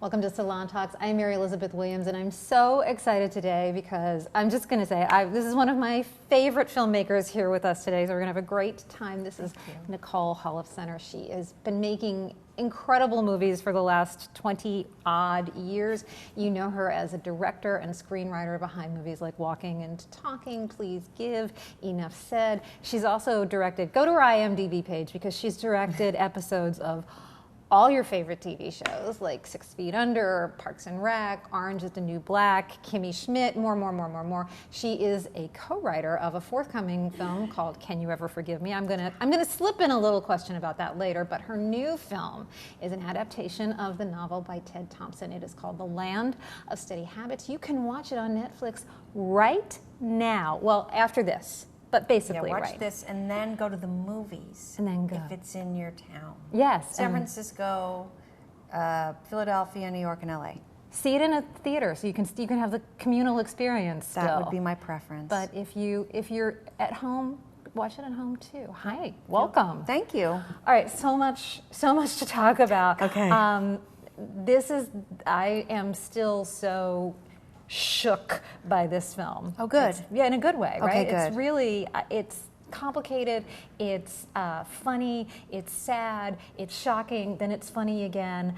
Welcome to Salon Talks. I'm Mary Elizabeth Williams, and I'm so excited today because I'm just going to say this is one of my favorite filmmakers here with us today, so we're going to have a great time. This is Nicole Holofcener. She has been making incredible movies for the last 20-odd years. You know her as a director and screenwriter behind movies like Walking and Talking, Please Give, Enough Said. She's also directed, go to her IMDb page, because she's directed episodes of all your favorite TV shows like 6 Feet Under, Parks and Rec, Orange is the New Black, Kimmy Schmidt, more. She is a co-writer of a forthcoming film called Can You Ever Forgive Me? I'm gonna slip in a little question about that later, but her new film is an adaptation of the novel by Ted Thompson. It is called The Land of Steady Habits. You can watch it on Netflix right now. Well, after this. But basically, watch this and then go to the movies. And then go. If it's in your town. Yes. San Francisco, Philadelphia, New York, and LA. See it in a theater so you can have the communal experience still. That would be my preference. But if you're at home, watch it at home too. Hi, welcome. Thank you. All right, so much to talk about. Okay. I am still so shook by this film. Oh, good. In a good way, right? Okay, good. It's really, it's complicated, it's funny, it's sad, it's shocking, then it's funny again.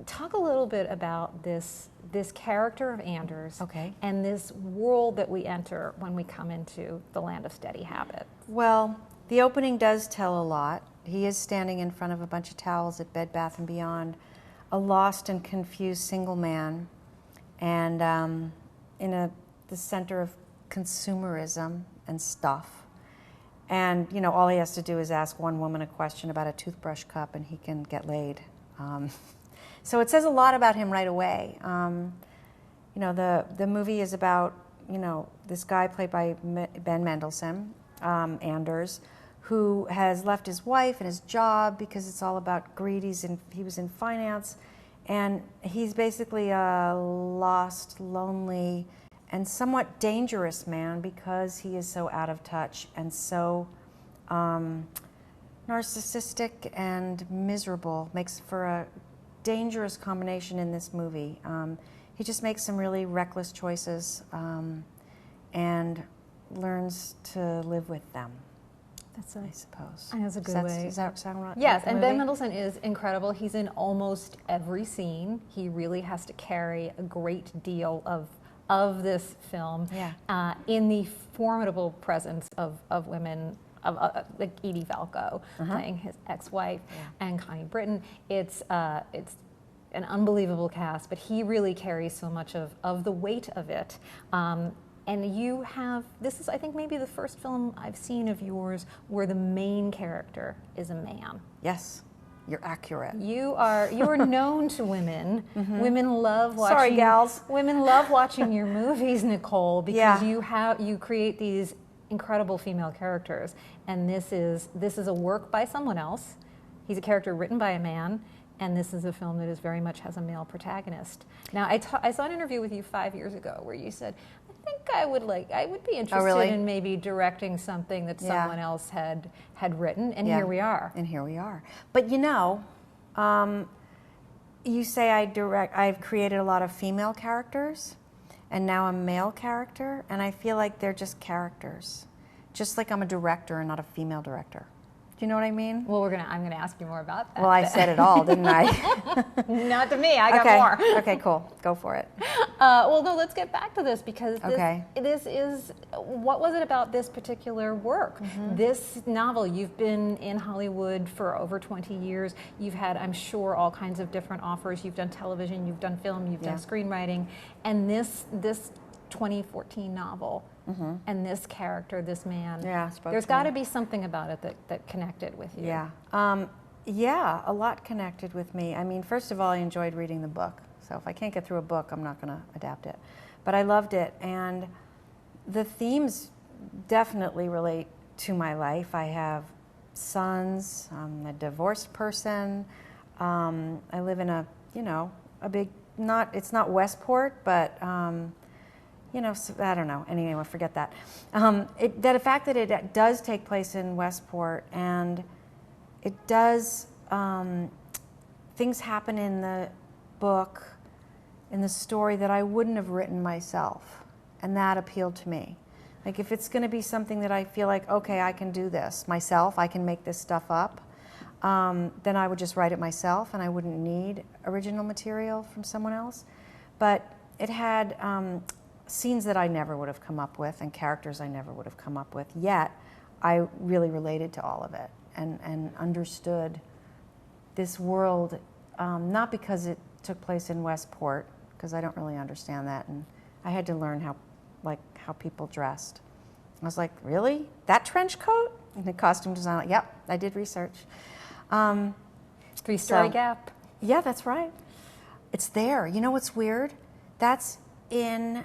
Talk a little bit about this character of Anders, okay, and this world that we enter when we come into the land of steady habit. Well, the opening does tell a lot. He is standing in front of a bunch of towels at Bed Bath & Beyond, a lost and confused single man, and in the center of consumerism and stuff. And, you know, all he has to do is ask one woman a question about a toothbrush cup and he can get laid. So it says a lot about him right away. You know, the movie is about, you know, this guy played by Ben Mendelsohn, Anders, who has left his wife and his job because it's all about greed. He was in finance. And he's basically a lost, lonely, and somewhat dangerous man because he is so out of touch and so narcissistic and miserable. Makes for a dangerous combination in this movie. He just makes some really reckless choices and learns to live with them. I suppose. That's a good way. Does that sound right? Yes, and Ben Mendelsohn is incredible. He's in almost every scene. He really has to carry a great deal of this film in the formidable presence of women, like Edie Falco playing his ex-wife, and Connie Britton. It's an unbelievable cast, but he really carries so much of the weight of it. And you have, this is I think maybe the first film I've seen of yours where the main character is a man. Yes, you're accurate. You are known to women. Women love watching. Sorry, gals. Women love watching your movies, Nicole, because you create these incredible female characters, and this is a work by someone else. He's a character written by a man. And this is a film that very much has a male protagonist. Now, I saw an interview with you 5 years ago where you said, I think I would be interested in maybe directing something that someone else had written, and here we are. And here we are. But you know, you say I've created a lot of female characters, and now a male character, and I feel like they're just characters. Just like I'm a director and not a female director. Do you know what I mean? Well, I'm gonna ask you more about that. Well, I said it all, didn't I? Not to me. I got more. Okay, cool. Go for it. Well, no, let's get back to this because this is, what was it about this particular work? This novel, you've been in Hollywood for over 20 years. You've had, I'm sure, all kinds of different offers. You've done television, you've done film, you've done screenwriting, and this 2014 novel and this character, this man, there's got to be something about it that connected with you. Yeah, a lot connected with me. I mean, first of all, I enjoyed reading the book. So if I can't get through a book, I'm not going to adapt it. But I loved it, and the themes definitely relate to my life. I have sons, I'm a divorced person. I live in a big, it's not Westport, but I don't know. Anyway, forget that. The fact that it does take place in Westport, and it does, things happen in the book in the story that I wouldn't have written myself, and that appealed to me. Like, if it's going to be something that I feel like, okay, I can do this myself, I can make this stuff up, then I would just write it myself, and I wouldn't need original material from someone else. But it had scenes that I never would have come up with and characters I never would have come up with, yet I really related to all of it and understood this world, not because it took place in Westport, because I don't really understand that, and I had to learn how people dressed. I was like, really? That trench coat? And the costume designer, like, yep, I did research. Three-story gap. Yeah, that's right. It's there. You know what's weird? That's in,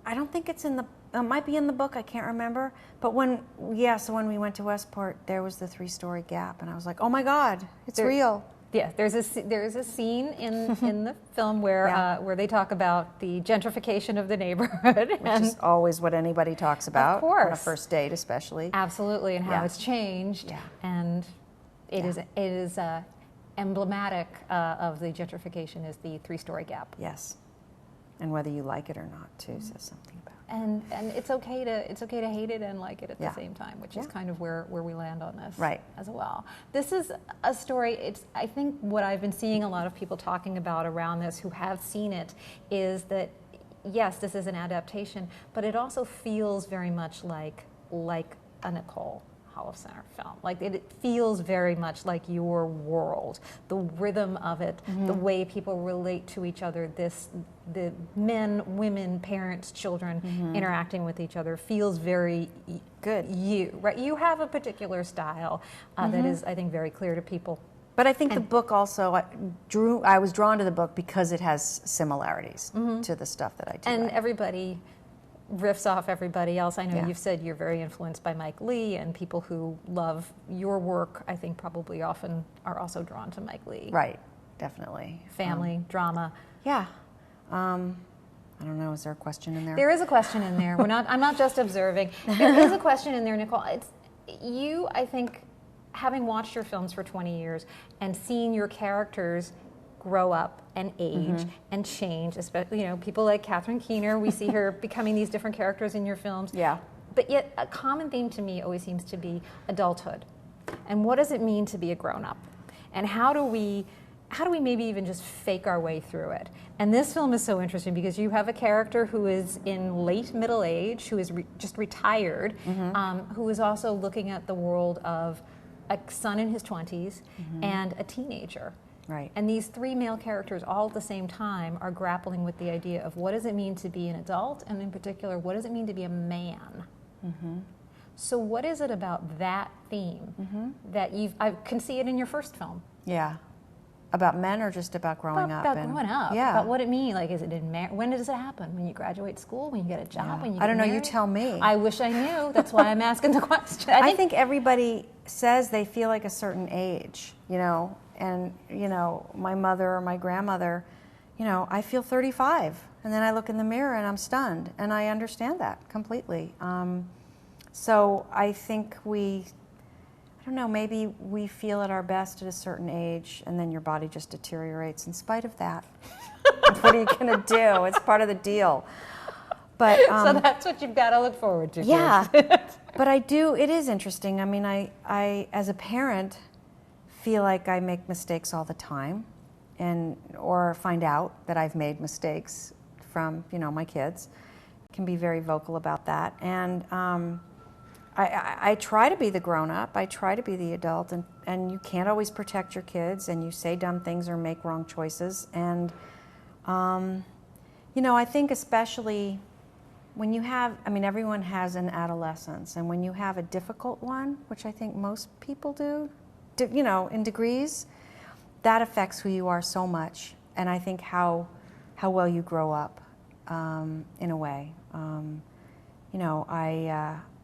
I don't think it's in the, it might be in the book, I can't remember. But when we went to Westport, there was the three-story gap, and I was like, oh my God, it's real. Yeah, there's a scene in the film where where they talk about the gentrification of the neighborhood, which is always what anybody talks about, of course, on a first date especially. Absolutely, and how it's changed, and it is emblematic of the gentrification is the three-story gap. Yes, and whether you like it or not too says something about it. And it's okay to hate it and like it at the same time, which is kind of where we land on this as well. This is a story, I think what I've been seeing a lot of people talking about around this who have seen it is that, yes, this is an adaptation, but it also feels very much like a Nicole Holofcener film. Like it feels very much like your world, the rhythm of it, the way people relate to each other, the men, women, parents, children interacting with each other feels very good. You have a particular style that is, I think, very clear to people. But I think the book also I was drawn to the book because it has similarities to the stuff that I do. And everybody riffs off everybody else. I know you've said you're very influenced by Mike Leigh, and people who love your work, I think, probably often are also drawn to Mike Leigh. Right, definitely. Family, drama. Yeah. I don't know, is there a question in there? There is a question in there. I'm not just observing. There is a question in there, Nicole. It's you, I think, having watched your films for 20 years and seen your characters grow up and age and change, especially, people like Catherine Keener, we see her becoming these different characters in your films. Yeah. But yet a common theme to me always seems to be adulthood. And what does it mean to be a grown-up? And how do we maybe even just fake our way through it? And this film is so interesting because you have a character who is in late middle age, who is just retired, who is also looking at the world of a son in his 20s and a teenager. Right. And these three male characters all at the same time are grappling with the idea of what does it mean to be an adult, and in particular, what does it mean to be a man? So what is it about that theme that I can see it in your first film? Yeah. About men or just about growing up? About growing up. Yeah. About what it means. Like, is it when does it happen? When you graduate school? When you get a job? When you get I don't know. married? You tell me. I wish I knew. That's why I'm asking the question. I think everybody says they feel like a certain age, and, my mother or my grandmother, I feel 35. And then I look in the mirror and I'm stunned. And I understand that completely. So I think maybe we feel at our best at a certain age, and then your body just deteriorates in spite of that. What are you going to do? It's part of the deal. But so that's what you've got to look forward to. Yeah. But it is interesting. I mean, I as a parent, feel like I make mistakes all the time, or find out that I've made mistakes from, my kids. Can be very vocal about that. And I try to be the grown-up, I try to be the adult, and you can't always protect your kids, and you say dumb things or make wrong choices. And, I think especially when you have, everyone has an adolescence, and when you have a difficult one, which I think most people do, in degrees, that affects who you are so much, and I think how well you grow up, in a way.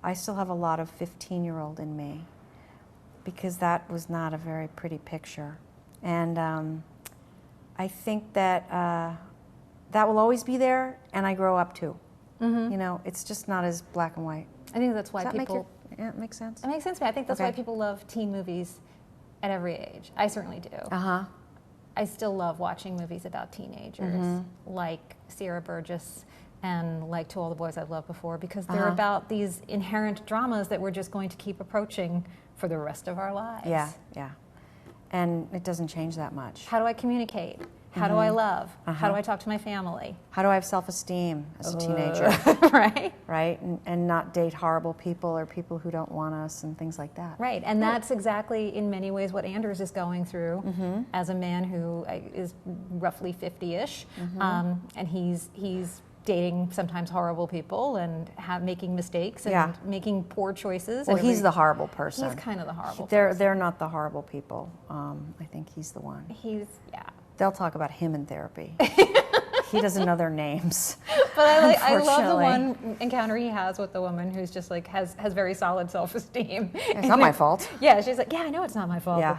I still have a lot of 15-year-old in me because that was not a very pretty picture. And I think that that will always be there, and I grow up too. It's just not as black and white. I think that's why people... It makes sense? It makes sense to me. I think that's why people love teen movies at every age. I certainly do. I still love watching movies about teenagers, like Sierra Burgess and like To All the Boys I've Loved Before, because they're about these inherent dramas that we're just going to keep approaching for the rest of our lives. Yeah, yeah. And it doesn't change that much. How do I communicate? How do I love? How do I talk to my family? How do I have self-esteem as a teenager? Right? Right? And not date horrible people or people who don't want us and things like that. Right, and that's exactly in many ways what Anders is going through as a man who is roughly 50-ish, and he's dating sometimes horrible people and making mistakes and making poor choices. Well, he's the horrible person. He's kind of the horrible person. They're not the horrible people. I think he's the one. They'll talk about him in therapy. He doesn't know their names. But I love the one encounter he has with the woman who's just like has very solid self-esteem. It's not my fault. Yeah, she's like, yeah, I know it's not my fault. Yeah,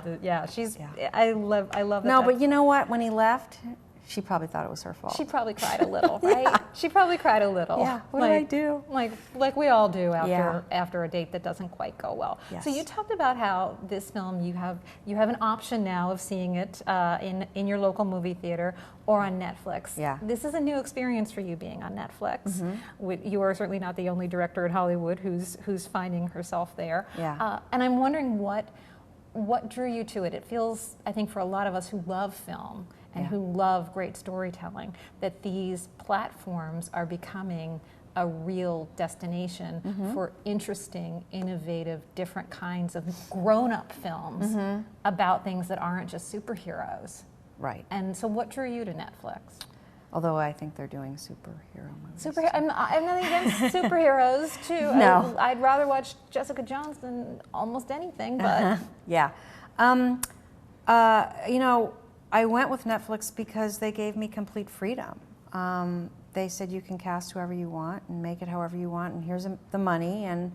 I love that. No, but you know what? When he left, she probably thought it was her fault. She probably cried a little, right? Yeah. She probably cried a little. Yeah. What do I do? Like we all do after a date that doesn't quite go well. Yes. So you talked about how this film you have an option now of seeing it in your local movie theater or on Netflix. Yeah. This is a new experience for you being on Netflix. You are certainly not the only director in Hollywood who's finding herself there. Yeah. And I'm wondering what drew you to it. It feels, I think, for a lot of us who love film and who love great storytelling, that these platforms are becoming a real destination for interesting, innovative, different kinds of grown-up films about things that aren't just superheroes. Right. And so what drew you to Netflix? Although I think they're doing superhero movies. I'm nothing against superheroes, too. No. I'd rather watch Jessica Jones than almost anything, but... Yeah. You know, I went with Netflix because they gave me complete freedom. They said you can cast whoever you want and make it however you want, and here's the money. And,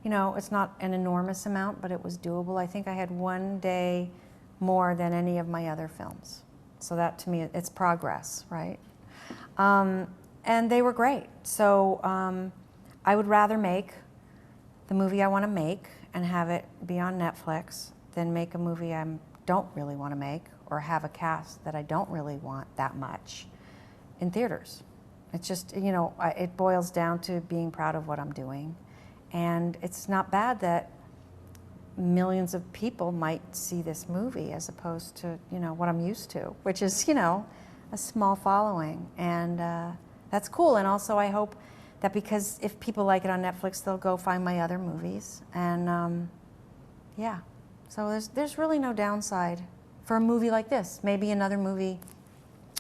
you know, it's not an enormous amount, but it was doable. I think I had one day more than any of my other films. So that, to me, it's progress, right? And they were great. So I would rather make the movie I want to make and have it be on Netflix than make a movie I don't really want to make or have a cast that I don't really want that much in theaters. It's just, you know, it boils down to being proud of what I'm doing. And it's not bad that millions of people might see this movie as opposed to, you know, what I'm used to, which is, you know, a small following. And that's cool. And also I hope that because if people like it on Netflix, they'll go find my other movies. And yeah, so there's really no downside for a movie like this. Maybe another movie,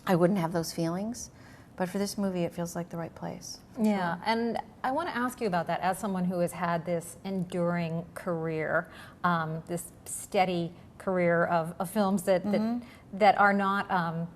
I wouldn't have those feelings. But for this movie, it feels like the right place. Yeah, and I want to ask you about that as someone who has had this enduring career, this steady career of films that are not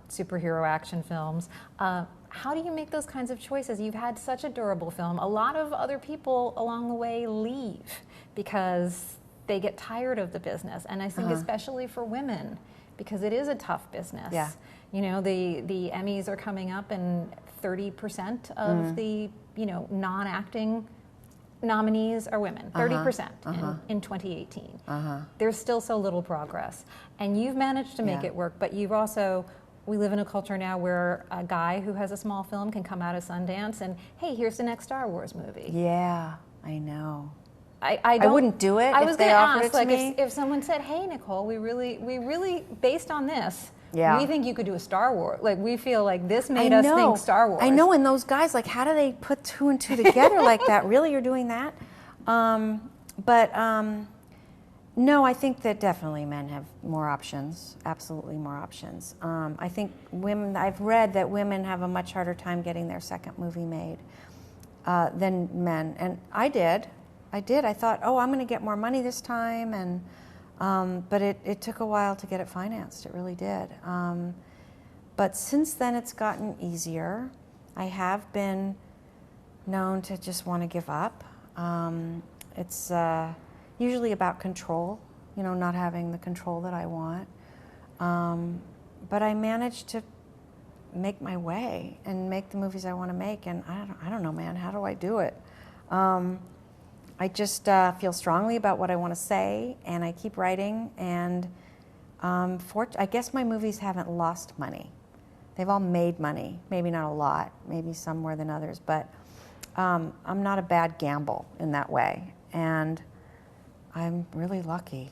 superhero action films. How do you make those kinds of choices? You've had such a durable film. A lot of other people along the way leave because they get tired of the business, and I think especially for women, because it is a tough business. Yeah. You know, the Emmys are coming up, and 30% of the, you know, non-acting nominees are women. 30% in 2018. There's still so little progress, and you've managed to make it work. But you've also, we live in a culture now where a guy who has a small film can come out of Sundance and, hey, here's the next Star Wars movie. Yeah, I know. I wouldn't do it if they offered it to me. If someone said, "Hey, Nicole, we really, based on this, we think you could do a Star Wars. Like, we feel like this made us think Star Wars." I know, and those guys, like, how do they put two and two together like that? Really, you're doing that? No, I think that definitely men have more options. Absolutely more options. I think women. I've read that women have a much harder time getting their second movie made than men, and I did. I thought, oh, I'm going to get more money this time, and but it took a while to get it financed. It really did. But since then, it's gotten easier. I have been known to just want to give up. It's usually about control, you know, not having the control that I want. But I managed to make my way and make the movies I want to make, and I don't know, man, how do I do it? I just feel strongly about what I want to say, and I keep writing, and I guess my movies haven't lost money. They've all made money, maybe not a lot, maybe some more than others, but I'm not a bad gamble in that way, and I'm really lucky.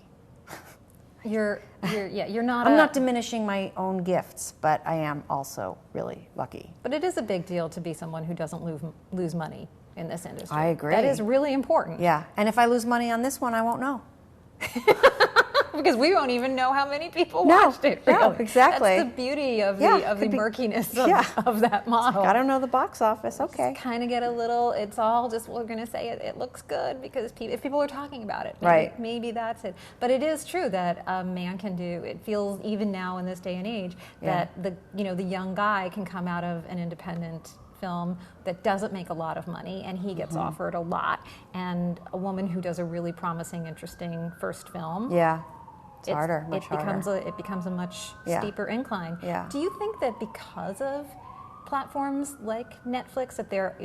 You're not. I'm not diminishing my own gifts, but I am also really lucky. But it is a big deal to be someone who doesn't lose money in this industry. I agree. That is really important. Yeah, and if I lose money on this one, I won't know. Because we won't even know how many people watched it. Really. No, exactly. That's the beauty of the murkiness of that model. I don't know the box office. Okay. Just kind of get a little. It's all just we're going to say it looks good because if people are talking about it, maybe that's it. But it is true that a man can do. It feels even now in this day and age that the young guy can come out of an independent film that doesn't make a lot of money and he gets offered a lot, and a woman who does a really promising, interesting first film. Yeah. It's harder, much harder. It becomes a much steeper incline. Yeah. Do you think that because of platforms like Netflix that there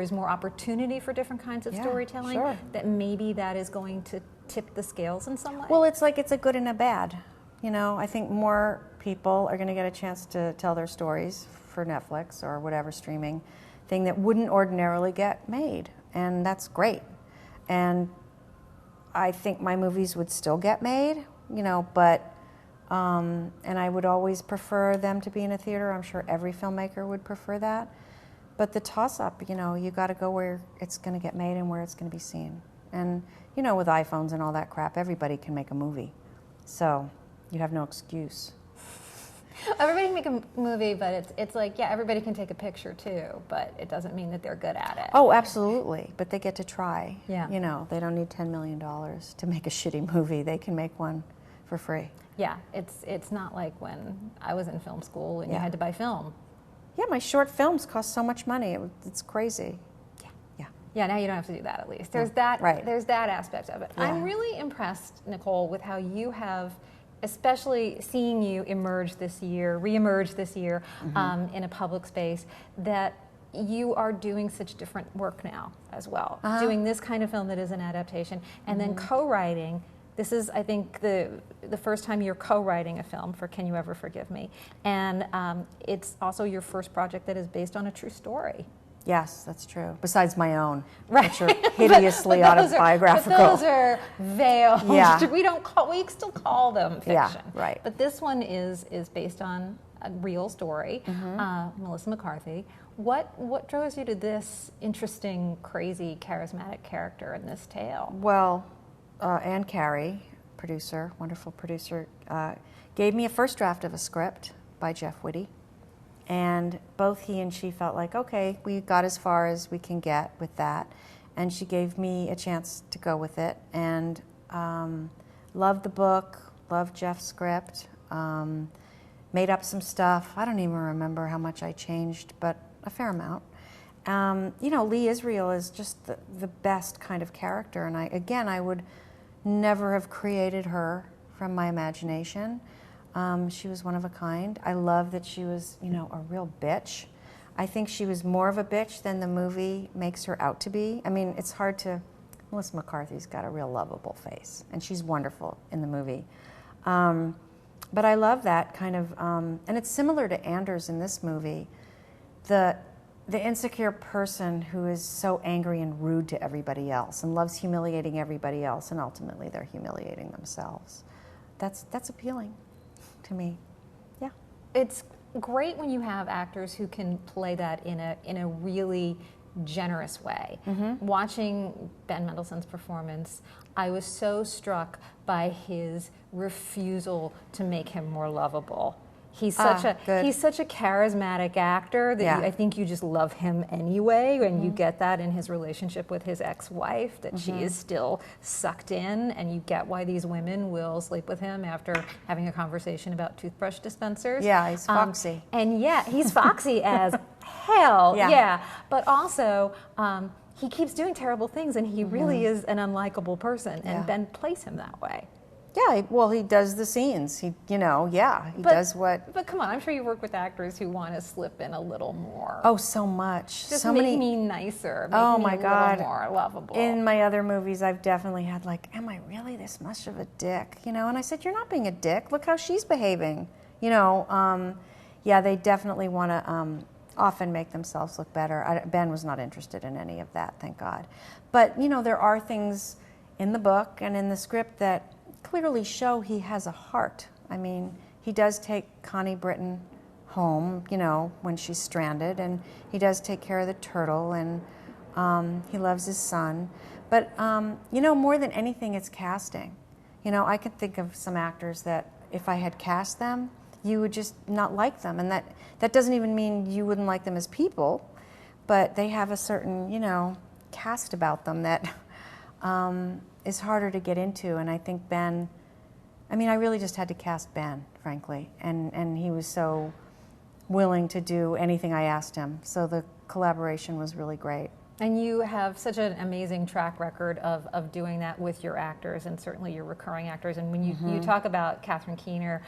is more opportunity for different kinds of storytelling? Sure. That maybe that is going to tip the scales in some way? Well, it's like it's a good and a bad. I think more people are going to get a chance to tell their stories for Netflix or whatever streaming thing that wouldn't ordinarily get made, and that's great. And I think my movies would still get made, but, and I would always prefer them to be in a theater. I'm sure every filmmaker would prefer that. But the toss-up, you got to go where it's going to get made and where it's going to be seen. And, with iPhones and all that crap, everybody can make a movie. So you have no excuse. Everybody can make a movie, but it's like, everybody can take a picture too, but it doesn't mean that they're good at it. Oh, absolutely. But they get to try. Yeah. They don't need $10 million to make a shitty movie. They can make one for free. Yeah, it's not like when I was in film school and you had to buy film. Yeah, my short films cost so much money. It's crazy. Yeah, now you don't have to do that at least. There's that There's that aspect of it. Yeah. I'm really impressed, Nicole, with how you have, especially seeing you reemerge this year in a public space, that you are doing such different work now as well. Doing this kind of film that is an adaptation, and then co-writing. This is, I think, the first time you're co-writing a film for Can You Ever Forgive Me? And it's also your first project that is based on a true story. Yes, that's true. Besides my own, which are hideously autobiographical. But those are veiled. Yeah. We still call them fiction. Yeah, right. But this one is based on a real story. Melissa McCarthy. What draws you to this interesting, crazy, charismatic character in this tale? Well, Ann Carey, wonderful producer, gave me a first draft of a script by Jeff Whitty. And both he and she felt like, okay, we got as far as we can get with that. And she gave me a chance to go with it. And loved the book, loved Jeff's script, made up some stuff. I don't even remember how much I changed, but a fair amount. Lee Israel is just the best kind of character. And I would never have created her from my imagination. She was one of a kind. I love that she was, a real bitch. I think she was more of a bitch than the movie makes her out to be. I mean, it's hard to... Melissa McCarthy's got a real lovable face, and she's wonderful in the movie. But I love that kind of... and it's similar to Anders in this movie. The insecure person who is so angry and rude to everybody else and loves humiliating everybody else, and ultimately they're humiliating themselves. That's appealing to me. Yeah. It's great when you have actors who can play that in a really generous way. Watching Ben Mendelsohn's performance, I was so struck by his refusal to make him more lovable. He's such a charismatic actor that I think you just love him anyway, and you get that in his relationship with his ex-wife, that she is still sucked in, and you get why these women will sleep with him after having a conversation about toothbrush dispensers. Yeah, he's foxy. And he's foxy as hell. Yeah. But also, he keeps doing terrible things, and he really is an unlikable person, and Ben plays him that way. Yeah, well, he does the scenes. He does what. But come on, I'm sure you work with actors who want to slip in a little more. Oh, so much. Just so make many. me nicer. Make Oh me my a God. little more lovable. In my other movies, I've definitely had like, am I really this much of a dick? And I said, you're not being a dick. Look how she's behaving. Yeah, they definitely want to often make themselves look better. Ben was not interested in any of that, thank God. But there are things in the book and in the script that clearly show he has a heart. I mean, he does take Connie Britton home, when she's stranded, and he does take care of the turtle, and he loves his son. But, more than anything, it's casting. I could think of some actors that if I had cast them, you would just not like them. And that doesn't even mean you wouldn't like them as people, but they have a certain, cast about them that is harder to get into. And I think Ben, I really just had to cast Ben, frankly. And he was so willing to do anything I asked him. So the collaboration was really great. And you have such an amazing track record of doing that with your actors, and certainly your recurring actors. And when you talk about Catherine Keener,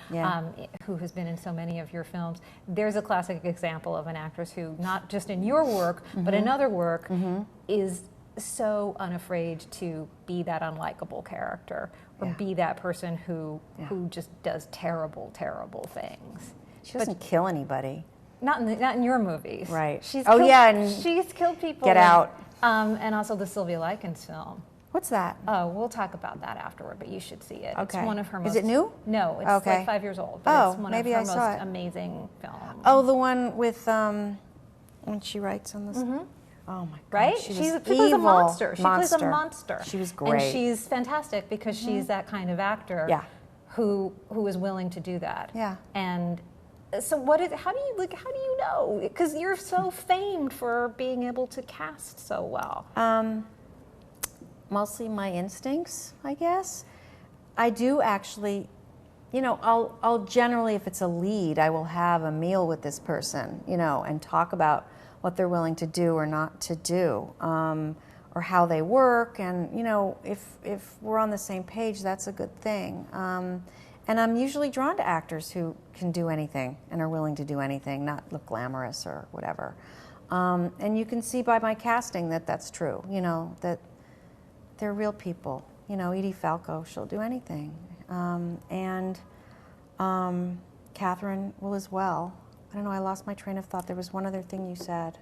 who has been in so many of your films, there's a classic example of an actress who, not just in your work, but in other work, is so unafraid to be that unlikable character, or be that person who just does terrible, terrible things. She doesn't kill anybody. Not in your movies. Right. She's killed people. Get Out. And also the Sylvia Likens film. What's that? Oh, we'll talk about that afterward, but you should see it. Okay. It's one of her most... Is it new? No, it's like 5 years old. But it's one maybe of her I saw most it. amazing films. Oh, the one with when she writes on this. Oh my God! Right? She plays evil. a monster. She plays a monster. She was great. And she's fantastic because she's that kind of actor. Who is willing to do that. Yeah. And so how do you know? Because you're so famed for being able to cast so well. Mostly my instincts, I guess. I do actually, I'll generally, if it's a lead, I will have a meal with this person, and talk about what they're willing to do or not to do, or how they work. And, if we're on the same page, that's a good thing. And I'm usually drawn to actors who can do anything and are willing to do anything, not look glamorous or whatever. And you can see by my casting that that's true, that they're real people. Edie Falco, she'll do anything. And Catherine will as well. I don't know, I lost my train of thought. There was one other thing you said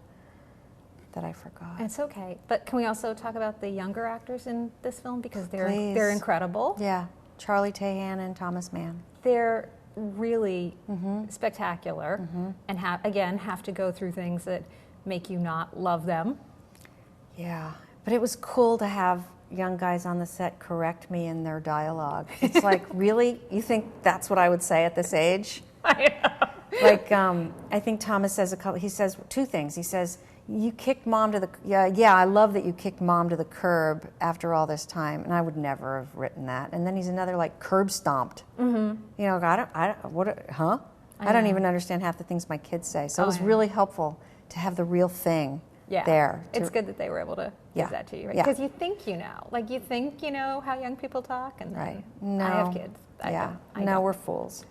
that I forgot. It's okay. But can we also talk about the younger actors in this film? Because they're incredible. Yeah. Charlie Tahan and Thomas Mann. They're really spectacular, and have to go through things that make you not love them. Yeah, but it was cool to have young guys on the set correct me in their dialogue. It's like, really? You think that's what I would say at this age? I know. Like, I think Thomas says he says two things. He says, you kicked mom to the, I love that you kicked mom to the curb after all this time. And I would never have written that. And then he's another, like, curb stomped. I don't even understand half the things my kids say. So it was really helpful to have the real thing there. It's good that they were able to give that to you, right? Because you think like you think you know how young people talk, and right. No, I have kids. I don't. We're fools.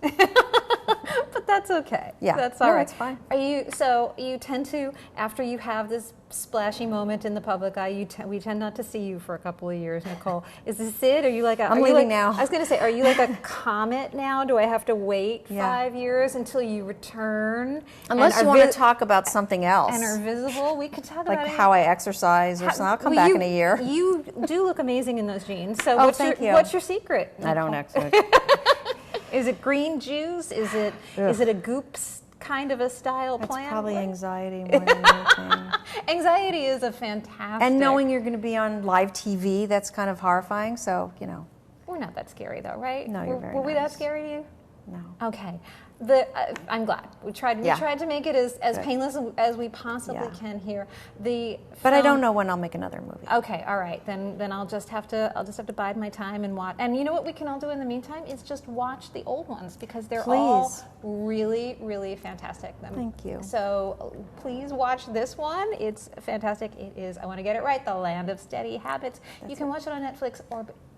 But that's okay. Yeah, that's all right. It's fine. You tend to, after you have this splashy moment in the public eye, we tend not to see you for a couple of years, Nicole. Is this it? Are you like I'm leaving now. I was going to say, are you like a comet now? Do I have to wait 5 years until you return? Unless you want to talk about something else. And are visible. We could talk about like how I exercise or something. I'll come back in a year. You do look amazing in those jeans. So what's your secret, Nicole? I don't exercise. Is it green juice? Is it a Goops kind of a style plan? It's probably anxiety more than anything. Anxiety is a fantastic... And knowing you're going to be on live TV, that's kind of horrifying, so, We're not that scary, though, right? No, you're very Were we that nice. scary to you? No. Okay. I'm glad. We tried to make it as painless as we possibly can here. But I don't know when I'll make another movie. Okay, all right. Then I'll just have to bide my time and watch. And you know what we can all do in the meantime is just watch the old ones, because they're all really, really fantastic. Thank you. So please watch this one. It's fantastic. It is, I want to get it right, The Land of Steady Habits. You can watch it on Netflix,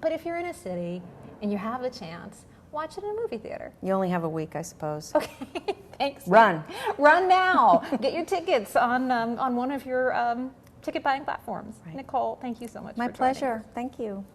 but if you're in a city and you have a chance, watch it in a movie theater. You only have a week, I suppose. Okay, thanks. Run. Run now. Get your tickets on one of your ticket buying platforms. Right. Nicole, thank you so much My for joining pleasure. us. Thank you.